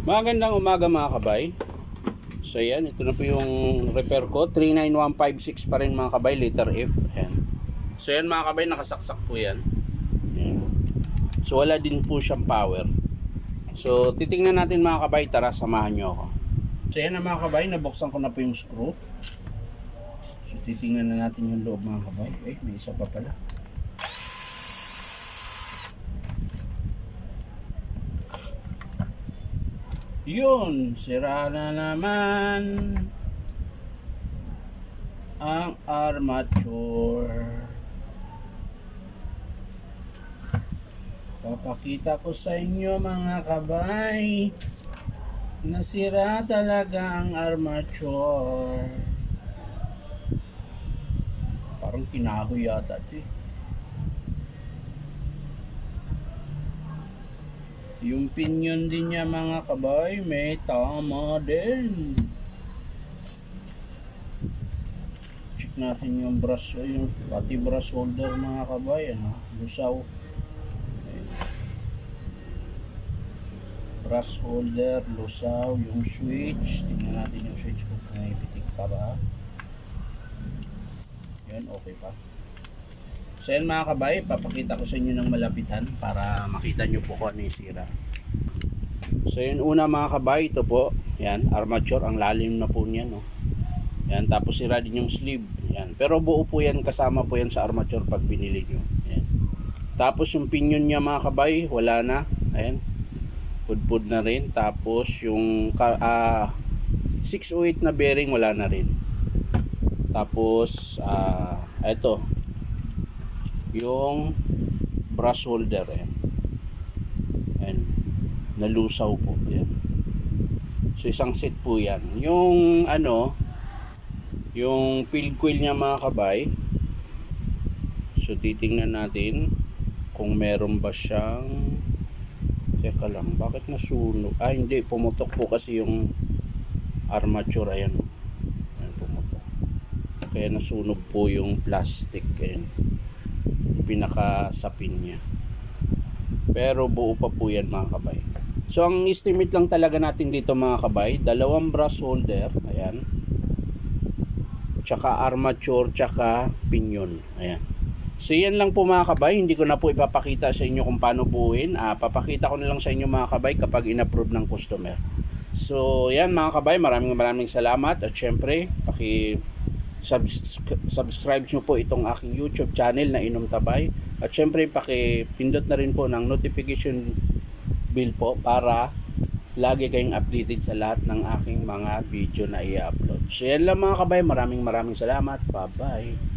Magandang umaga mga kabay. So yan, ito na po yung repair ko. 39156 pa rin mga kabay, letter F. Yan. So yan mga kabay, nakasaksak po yan. Yan. So wala din po siyang power. So titingnan natin mga kabay, tara samahan nyo ako. So yan na mga kabay, nabuksan ko na po yung screw. So titingnan na natin yung loob mga kabay. May isa pa pala. Yun, sira na naman ang armature. Papakita ko sa inyo mga kabay, nasira talaga ang armature. Parang kinahoy yata ito eh. Yung pinion din niya mga kabay, may tama din. Check natin yung brush, yung pati brush holder mga kabay, ano, lusaw. Brush holder, lusaw, yung switch. Tingnan natin yung switch kung may pitik pa ba. Yan, okay pa. So yan mga kabay, papakita ko sa inyo ng malapitan para makita nyo po kung ano yung sira. So yun una mga kabay, ito po, yan, armature, ang lalim na po niyan, no? Yan, tapos sira din yung sleeve, yan. Pero buo po yan, kasama po yan sa armature pag binili nyo. Yan. Tapos yung pinion niya mga kabay, wala na, ayan, pudpud na rin. Tapos yung 608 na bearing, wala na rin. Tapos ito yung brush holder, ayan, nalusaw po yan. So isang set po yan. Yung ano, yung field coil niya mga kabay, so titingnan natin kung meron ba siyang, teka lang, bakit nasunog? Hindi, pumutok po kasi yung armature, ayan, pumutok, kaya nasunog po yung plastic, ayan, pinakasapin niya. Pero buo pa po yan mga kabay. So ang estimate lang talaga natin dito mga kabay, dalawang brush holder, ayan, tsaka armature, tsaka pinion, ayan. So yan lang po mga kabay, hindi ko na po ipapakita sa inyo kung paano buuin. Papakita ko na lang sa inyo mga kabay kapag in-approve ng customer. So yan mga kabay, maraming salamat. At syempre, subscribe nyo po itong aking YouTube channel na Inom Tabay. At syempre pakipindot na rin po ng notification bell po para lagi kayong updated sa lahat ng aking mga video na i-upload. So yan lang mga kabay, maraming salamat. Bye bye.